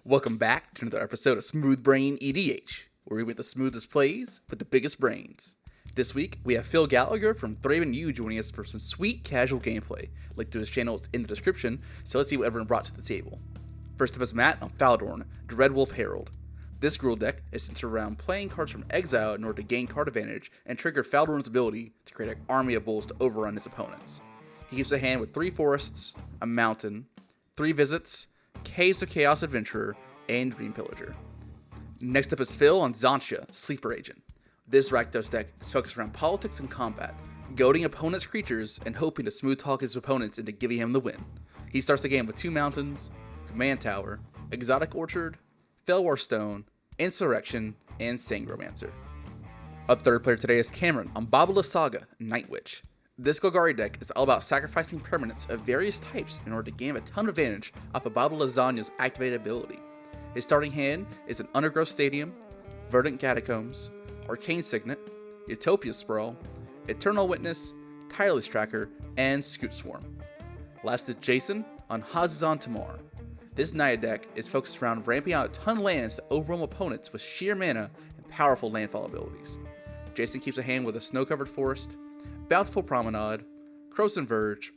Welcome back to another episode of SmoothBrainEDH, where we make the smoothest plays with the biggest brains. This week, we have Phil Gallagher from ThrabenU joining us for some sweet casual gameplay. Link to his channel is in the description, so let's see what everyone brought to the table. First up is Matt on Faldorn, Dreadwolf Herald. This gruel deck is centered around playing cards from exile in order to gain card advantage and trigger Faldorn's ability to create an army of wolves to overrun his opponents. He keeps a hand with 3 forests, a mountain, 3 visits, Caves of Chaos Adventurer, and Dream Pillager. Next up is Phil on Xantcha, Sleeper Agent. This Rakdos deck is focused around politics and combat, goading opponents' creatures and hoping to smooth talk his opponents into giving him the win. He starts the game with 2 mountains, Command Tower, Exotic Orchard, Felwar Stone, Insurrection, and Sangromancer. Our third player today is Cameron on Lysaga, Night Witch. This Golgari deck is all about sacrificing permanents of various types in order to gain a ton of advantage off of Lasagna's activated ability. His starting hand is an Undergrowth Stadium, Verdant Catacombs, Arcane Signet, Utopia Sprawl, Eternal Witness, Tireless Tracker, and Scoot Swarm. Last is Jason on Hazezon Tamar. This Naya deck is focused around ramping out a ton of lands to overwhelm opponents with sheer mana and powerful landfall abilities. Jason keeps a hand with a Snow-Covered Forest, Bountiful Promenade, Croson Verge,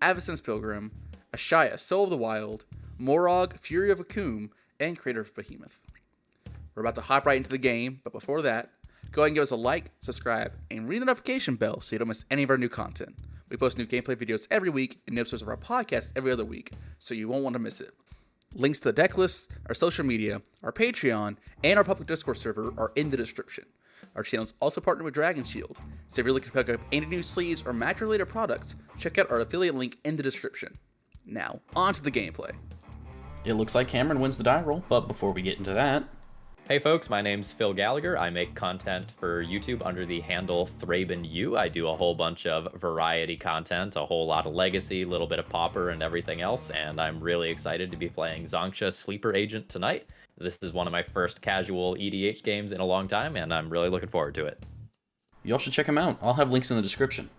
Avacyn's Pilgrim, Ashaya, Soul of the Wild, Morog, Fury of Akum, and Creator of Behemoth. We're about to hop right into the game, but before that, go ahead and give us a like, subscribe, and ring the notification bell so you don't miss any of our new content. We post new gameplay videos every week and new episodes of our podcast every other week, so you won't want to miss it. Links to the deck lists, our social media, our Patreon, and our public Discord server are in the description. Our channel is also partnered with Dragonshield, so if you're looking to pick up any new sleeves or match-related products, check out our affiliate link in the description. Now, on to the gameplay. It looks like Cameron wins the die roll, but before we get into that... Hey folks, my name's Phil Gallagher. I make content for YouTube under the handle ThrabenU. I do a whole bunch of variety content, a whole lot of Legacy, a little bit of Pauper, and everything else, and I'm really excited to be playing Xantcha Sleeper Agent tonight. This is one of my first casual EDH games in a long time, and I'm really looking forward to it. Y'all should check him out. I'll have links in the description.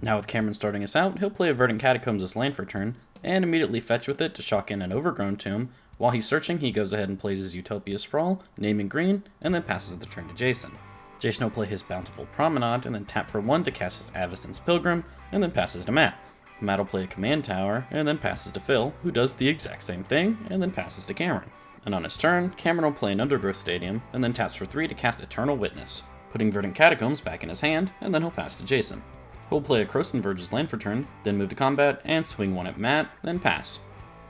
Now with Cameron starting us out, he'll play a Verdant Catacombs as land for turn, and immediately fetch with it to shock in an Overgrown Tomb. While he's searching, he goes ahead and plays his Utopia Sprawl, naming green, and then passes the turn to Jason. Jason will play his Bountiful Promenade, and then tap for 1 to cast his Avacyn's Pilgrim, and then passes to Matt. Matt will play a Command Tower, and then passes to Phil, who does the exact same thing, and then passes to Cameron. And on his turn, Cameron will play an Undergrowth Stadium, and then taps for 3 to cast Eternal Witness, putting Verdant Catacombs back in his hand, and then he'll pass to Jason. He'll play a Croson Verge's land for turn, then move to combat, and swing 1 at Matt, then pass.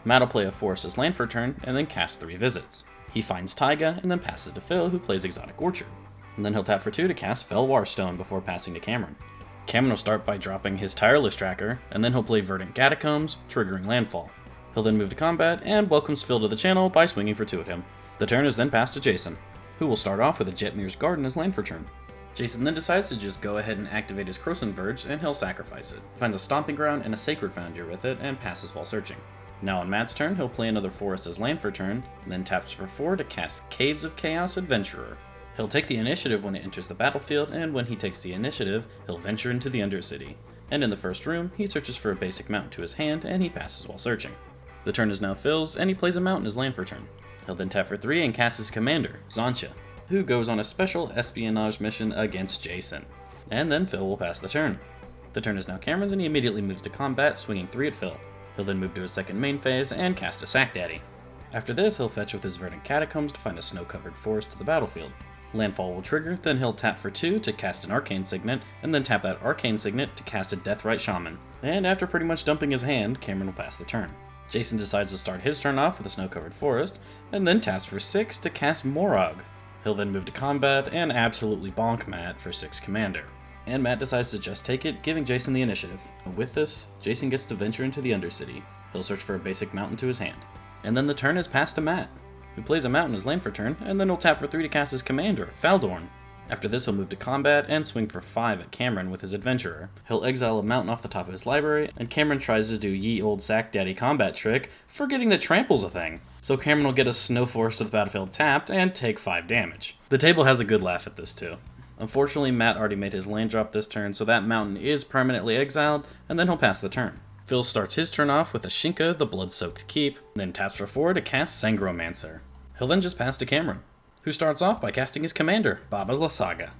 Matt will play a Forest as land for turn, and then cast 3 visits. He finds Taiga, and then passes to Phil, who plays Exotic Orchard. And then he'll tap for 2 to cast Felwar Stone before passing to Cameron. Cameron will start by dropping his Tireless Tracker, and then he'll play Verdant Catacombs, triggering landfall. He'll then move to combat, and welcomes Phil to the channel by swinging for 2 at him. The turn is then passed to Jason, who will start off with a Jetmir's Garden as land for turn. Jason then decides to just go ahead and activate his Croson Verge, and he'll sacrifice it. Finds a Stomping Ground and a Sacred Foundry with it, and passes while searching. Now on Matt's turn, he'll play another Forest as land for turn, and then taps for 4 to cast Caves of Chaos Adventurer. He'll take the initiative when it enters the battlefield, and when he takes the initiative, he'll venture into the Undercity. And in the first room, he searches for a basic mountain to his hand, and he passes while searching. The turn is now Phil's, and he plays a mountain as land for turn. He'll then tap for 3 and cast his commander, Xantcha, who goes on a special espionage mission against Jason. And then Phil will pass the turn. The turn is now Cameron's, and he immediately moves to combat, swinging 3 at Phil. He'll then move to his second main phase and cast a Sack Daddy. After this, he'll fetch with his Verdant Catacombs to find a snow-covered forest to the battlefield. Landfall will trigger, then he'll tap for 2 to cast an Arcane Signet, and then tap that Arcane Signet to cast a Deathrite Shaman. And after pretty much dumping his hand, Cameron will pass the turn. Jason decides to start his turn off with a snow-covered forest, and then taps for 6 to cast Morog. He'll then move to combat and absolutely bonk Matt for 6 commander. And Matt decides to just take it, giving Jason the initiative. With this, Jason gets to venture into the Undercity. He'll search for a basic mountain to his hand. And then the turn is passed to Matt, who plays a mountain as land for turn, and then he'll tap for 3 to cast his commander, Faldorn. After this, he'll move to combat and swing for 5 at Cameron with his Adventurer. He'll exile a mountain off the top of his library, and Cameron tries to do ye old Sack Daddy combat trick, forgetting that Trample's a thing. So Cameron will get a Snow Forest to the battlefield tapped and take 5 damage. The table has a good laugh at this too. Unfortunately, Matt already made his land drop this turn, so that mountain is permanently exiled, and then he'll pass the turn. Phil starts his turn off with a Shinka, the Blood-Soaked Keep, then taps for 4 to cast Sangromancer. He'll then just pass to Cameron, who starts off by casting his commander, Baba Lysaga.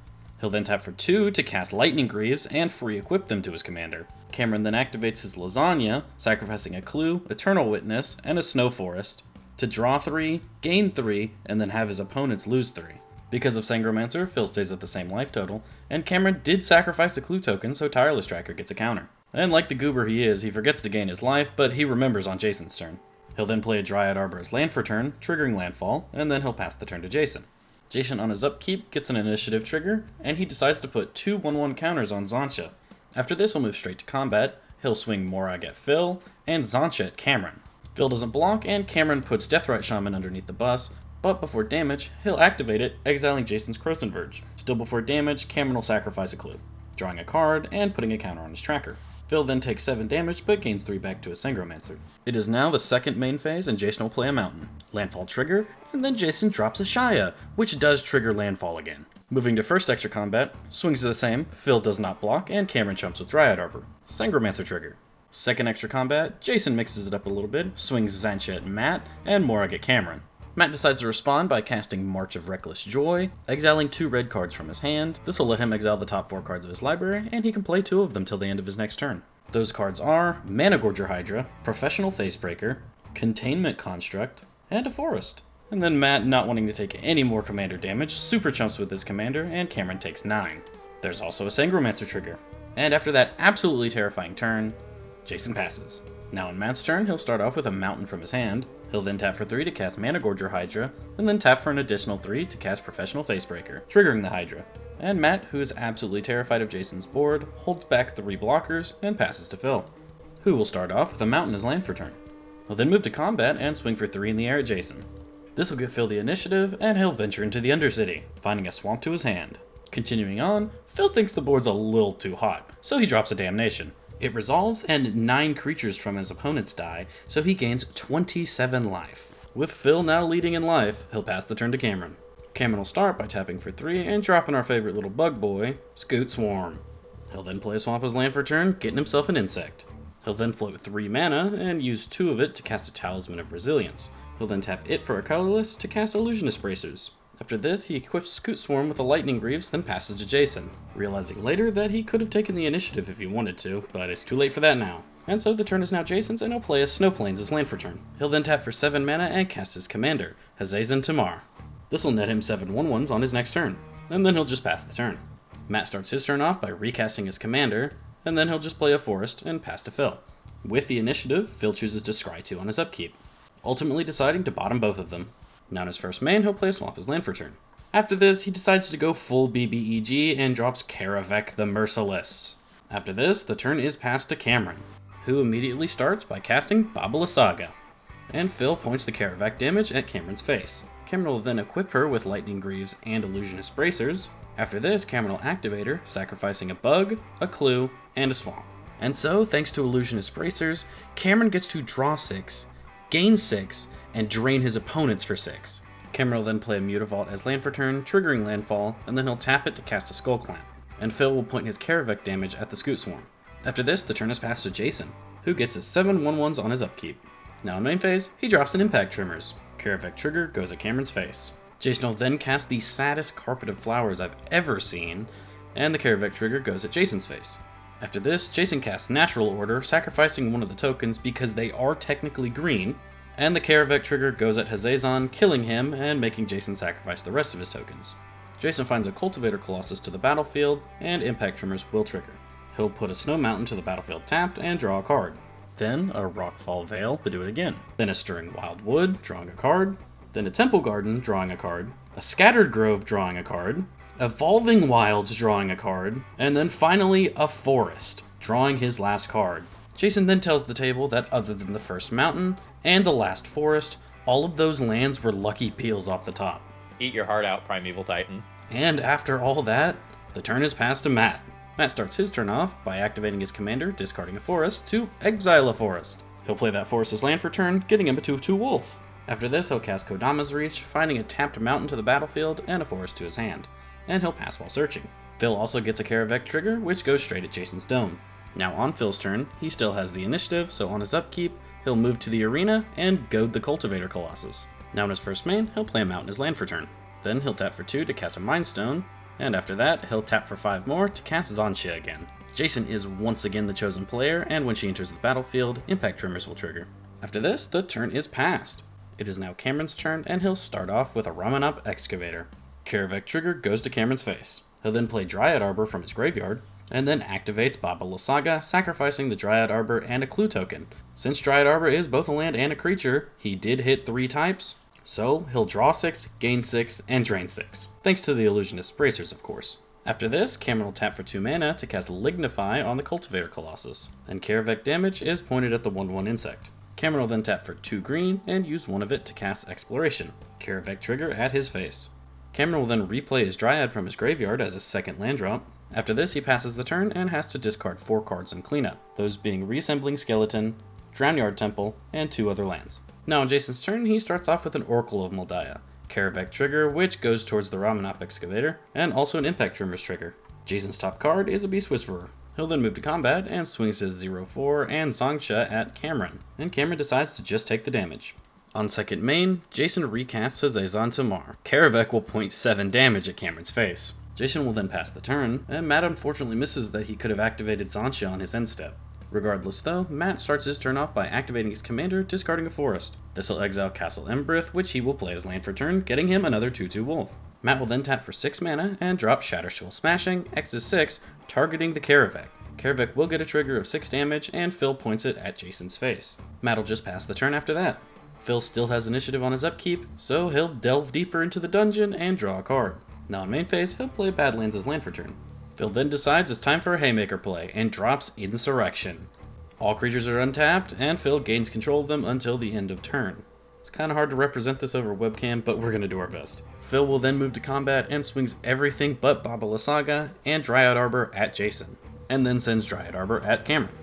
He'll then tap for 2 to cast Lightning Greaves and free equip them to his commander. Cameron then activates his Lasagna, sacrificing a Clue, Eternal Witness, and a Snow Forest, to draw 3, gain 3, and then have his opponents lose 3. Because of Sangromancer, Phil stays at the same life total, and Cameron did sacrifice a Clue token, so Tireless Tracker gets a counter. And like the goober he is, he forgets to gain his life, but he remembers on Jason's turn. He'll then play a Dryad Arbor as land for turn, triggering landfall, and then he'll pass the turn to Jason. Jason on his upkeep gets an initiative trigger, and he decides to put 2 1/1 counters on Xantcha. After this, he'll move straight to combat. He'll swing Morag at Phil, and Xantcha at Cameron. Phil doesn't block, and Cameron puts Deathrite Shaman underneath the bus, but before damage, he'll activate it, exiling Jason's Crothan Verge. Still before damage, Cameron will sacrifice a Clue, drawing a card and putting a counter on his tracker. Phil then takes 7 damage, but gains 3 back to his Sangromancer. It is now the second main phase, and Jason will play a Mountain. Landfall trigger, and then Jason drops a Shia, which does trigger Landfall again. Moving to first extra combat, swings are the same, Phil does not block, and Cameron chumps with Dryad Arbor. Sangromancer trigger. Second extra combat, Jason mixes it up a little bit, swings Xantcha at Matt, and Morag at Cameron. Matt decides to respond by casting March of Reckless Joy, exiling 2 red cards from his hand. This will let him exile the top 4 cards of his library, and he can play 2 of them till the end of his next turn. Those cards are Managorger Hydra, Professional Facebreaker, Containment Construct, and a Forest. And then Matt, not wanting to take any more commander damage, super chumps with his commander, and Cameron takes 9. There's also a Sangromancer trigger. And after that absolutely terrifying turn, Jason passes. Now on Matt's turn, he'll start off with a Mountain from his hand. He'll then tap for 3 to cast Managorger Hydra, and then tap for an additional 3 to cast Professional Facebreaker, triggering the Hydra. And Matt, who is absolutely terrified of Jason's board, holds back 3 blockers and passes to Phil, who will start off with a Mountain as land for turn. He'll then move to combat and swing for 3 in the air at Jason. This will give Phil the initiative, and he'll venture into the Undercity, finding a swamp to his hand. Continuing on, Phil thinks the board's a little too hot, so he drops a Damnation. It resolves, and 9 creatures from his opponents die, so he gains 27 life. With Phil now leading in life, he'll pass the turn to Cameron. Cameron will start by tapping for 3 and dropping our favorite little bug boy, Scoot Swarm. He'll then play a swamp as land for turn, getting himself an insect. He'll then float 3 mana and use 2 of it to cast a Talisman of Resilience. He'll then tap it for a colorless to cast Illusionist Bracers. After this, he equips Scoot Swarm with a Lightning Greaves, then passes to Jason, realizing later that he could have taken the initiative if he wanted to, but it's too late for that now. And so the turn is now Jason's, and he'll play a Snow Plains as land for turn. He'll then tap for 7 mana and cast his commander, Hazezon Tamar. This will net him 7 1/1s on his next turn, and then he'll just pass the turn. Matt starts his turn off by recasting his commander, and then he'll just play a Forest and pass to Phil. With the initiative, Phil chooses to scry 2 on his upkeep, ultimately deciding to bottom both of them. Now in his first main, he'll play a swamp as land for turn. After this, he decides to go full BBEG and drops Karavek the Merciless. After this, the turn is passed to Cameron, who immediately starts by casting Baba Lysaga. And Phil points the Karavek damage at Cameron's face. Cameron will then equip her with Lightning Greaves and Illusionist Bracers. After this, Cameron will activate her, sacrificing a bug, a clue, and a swamp. And so, thanks to Illusionist Bracers, Cameron gets to draw 6, gain 6, and drain his opponents for 6. Cameron will then play a Mutavault as land for turn, triggering landfall, and then he'll tap it to cast a Skull Clamp. And Phil will point his Karavek damage at the Scoot Swarm. After this, the turn is passed to Jason, who gets his 7 1/1s on his upkeep. Now in main phase, he drops an Impact Trimmers. Karavek trigger goes at Cameron's face. Jason will then cast the saddest Carpet of Flowers I've ever seen, and the Karavek trigger goes at Jason's face. After this, Jason casts Natural Order, sacrificing one of the tokens because they are technically green, and the Karavek trigger goes at Hazezon, killing him and making Jason sacrifice the rest of his tokens. Jason finds a Cultivator Colossus to the battlefield, and Impact Trimmers will trigger. He'll put a Snow Mountain to the battlefield tapped and draw a card. Then a Rockfall Vale to do it again. Then a Stirring Wildwood, drawing a card. Then a Temple Garden, drawing a card. A Scattered Grove, drawing a card. Evolving Wilds, drawing a card. And then finally a Forest, drawing his last card. Jason then tells the table that other than the first mountain and the last forest, all of those lands were lucky peels off the top. Eat your heart out, Primeval Titan. And after all that, the turn is passed to Matt. Matt starts his turn off by activating his commander, discarding a forest, to exile a forest. He'll play that forest as land for turn, getting him a 2/2 wolf. After this, he'll cast Kodama's Reach, finding a tapped mountain to the battlefield and a forest to his hand, and he'll pass while searching. Phil also gets a Karavek trigger, which goes straight at Jason's dome. Now on Phil's turn, he still has the initiative, so on his upkeep, he'll move to the arena and goad the Cultivator Colossus. Now in his first main, he'll play a Mountain as land for turn. Then he'll tap for 2 to cast a Mind Stone, and after that, he'll tap for 5 more to cast Xantcha again. Jason is once again the chosen player, and when she enters the battlefield, Impact Tremors will trigger. After this, the turn is passed. It is now Cameron's turn, and he'll start off with a Ramanop Excavator. Karavek trigger goes to Cameron's face. He'll then play Dryad Arbor from his graveyard, and then activates Baba Lysaga, sacrificing the Dryad Arbor and a clue token. Since Dryad Arbor is both a land and a creature, he did hit 3 types, so he'll draw 6, gain 6, and drain 6. Thanks to the Illusionist's Bracers, of course. After this, Cameron will tap for 2 mana to cast Lignify on the Cultivator Colossus, and Karavek damage is pointed at the 1/1 insect. Cameron will then tap for 2 green and use 1 of it to cast Exploration. Karavek trigger at his face. Cameron will then replay his Dryad from his graveyard as a second land drop. After this, he passes the turn and has to discard 4 cards in cleanup, those being Reassembling Skeleton, Drownyard Temple, and 2 other lands. Now on Jason's turn, he starts off with an Oracle of Moldiah, Karavek trigger, which goes towards the Ramanop Excavator, and also an Impact Tremors trigger. Jason's top card is a Beast Whisperer. He'll then move to combat and swings his 0/4 and Xantcha at Cameron, and Cameron decides to just take the damage. On second main, Jason recasts Hazezon Tamar. Karavek will point 7 damage at Cameron's face. Jason will then pass the turn, and Matt unfortunately misses that he could have activated Xantcha on his end step. Regardless though, Matt starts his turn off by activating his commander, discarding a forest. This will exile Castle Embrith, which he will play as land for turn, getting him another 2/2 wolf. Matt will then tap for 6 mana and drop Shatter Soul Smashing, X's 6, targeting the Karavek. Karavek will get a trigger of 6 damage, and Phil points it at Jason's face. Matt will just pass the turn after that. Phil still has initiative on his upkeep, so he'll delve deeper into the dungeon and draw a card. Now in main phase, he'll play Badlands as land for turn. Phil then decides it's time for a Haymaker play, and drops Insurrection. All creatures are untapped, and Phil gains control of them until the end of turn. It's kind of hard to represent this over webcam, but we're going to do our best. Phil will then move to combat and swings everything but Baba Lysaga and Dryad Arbor at Jason, and then sends Dryad Arbor at Cameron.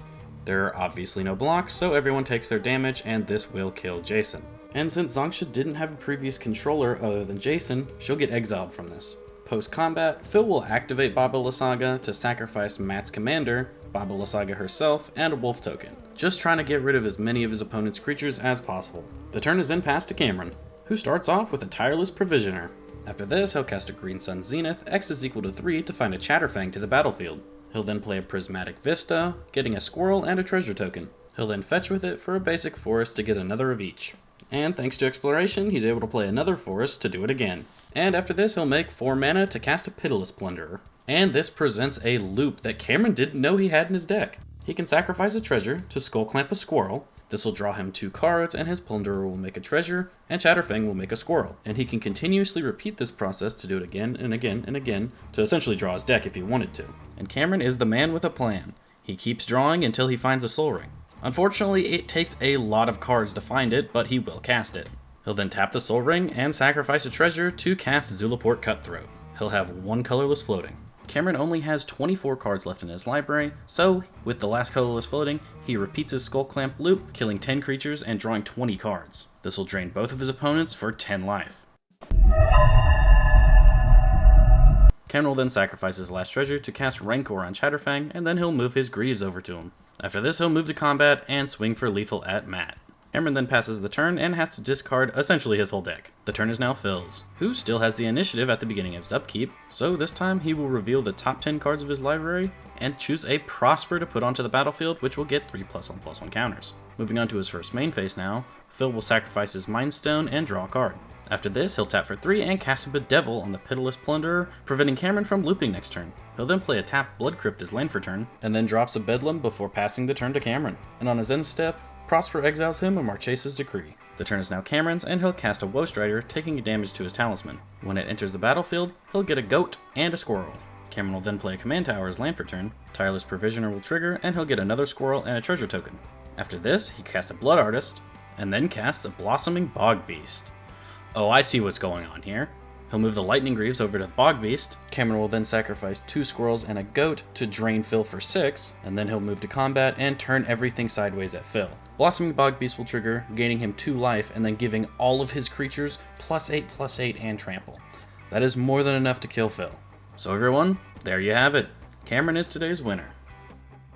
There are obviously no blocks, so everyone takes their damage, and this will kill Jason. And since Xantcha didn't have a previous controller other than Jason, she'll get exiled from this. Post-combat, Phil will activate Baba Lysaga to sacrifice Matt's commander, Baba Lysaga herself, and a wolf token, just trying to get rid of as many of his opponent's creatures as possible. The turn is then passed to Cameron, who starts off with a Tireless Provisioner. After this, he'll cast a Green Sun Zenith, X is equal to 3 to find a Chatterfang to the battlefield. He'll then play a Prismatic Vista, getting a squirrel and a treasure token. He'll then fetch with it for a basic forest to get another of each. And thanks to Exploration, he's able to play another forest to do it again. And after this, he'll make 4 mana to cast a Pitiless Plunderer. And this presents a loop that Cameron didn't know he had in his deck. He can sacrifice a treasure to Skull Clamp a squirrel. This will draw him 2 cards, and his Plunderer will make a treasure, and Chatterfang will make a squirrel. And he can continuously repeat this process to do it again and again and again, to essentially draw his deck if he wanted to. And Cameron is the man with a plan. He keeps drawing until he finds a Soul Ring. Unfortunately, it takes a lot of cards to find it, but he will cast it. He'll then tap the Soul Ring and sacrifice a treasure to cast Zulaport Cutthroat. He'll have 1 colorless floating. Cameron only has 24 cards left in his library, so with the last colorless floating, he repeats his Skull Clamp loop, killing 10 creatures and drawing 20 cards. This will drain both of his opponents for 10 life. Cameron will then sacrifice his last treasure to cast Rancor on Chatterfang, and then he'll move his Greaves over to him. After this, he'll move to combat and swing for lethal at Matt. Cameron then passes the turn and has to discard essentially his whole deck. The turn is now Phil's, who still has the initiative at the beginning of his upkeep, so this time he will reveal the top 10 cards of his library and choose a Prosper to put onto the battlefield, which will get 3+1/+1 counters. Moving on to his first main phase now, Phil will sacrifice his Mind Stone and draw a card. After this, he'll tap for 3 and cast a Bedevil on the Pitiless Plunderer, preventing Cameron from looping next turn. He'll then play a tapped Blood Crypt as land for turn, and then drops a Bedlam before passing the turn to Cameron. And on his end step, Prosper exiles him a Marchesa's Decree. The turn is now Cameron's, and he'll cast a Woe Strider, taking damage to his Talisman. When it enters the battlefield, he'll get a Goat and a Squirrel. Cameron will then play a Command Tower as land for turn, Tireless Provisioner will trigger, and he'll get another Squirrel and a treasure token. After this, he casts a Blood Artist, and then casts a Blossoming Bog Beast. Oh, I see what's going on here. He'll move the Lightning Greaves over to the Bog Beast. Cameron will then sacrifice 2 squirrels and a goat to drain Phil for 6, and then he'll move to combat and turn everything sideways at Phil. Blossoming Bog Beast will trigger, gaining him 2 life, and then giving all of his creatures +8/+8 and trample. That is more than enough to kill Phil. So everyone, there you have it. Cameron is today's winner.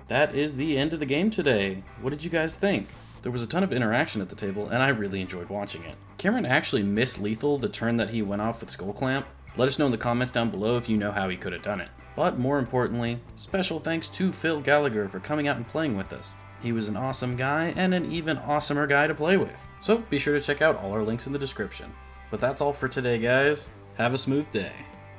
That is the end of the game today. What did you guys think? There was a ton of interaction at the table, and I really enjoyed watching it. Cameron actually missed lethal the turn that he went off with Skull Clamp. Let us know in the comments down below if you know how he could have done it. But more importantly, special thanks to Phil Gallagher for coming out and playing with us. He was an awesome guy, and an even awesomer guy to play with. So be sure to check out all our links in the description. But that's all for today, guys. Have a smooth day.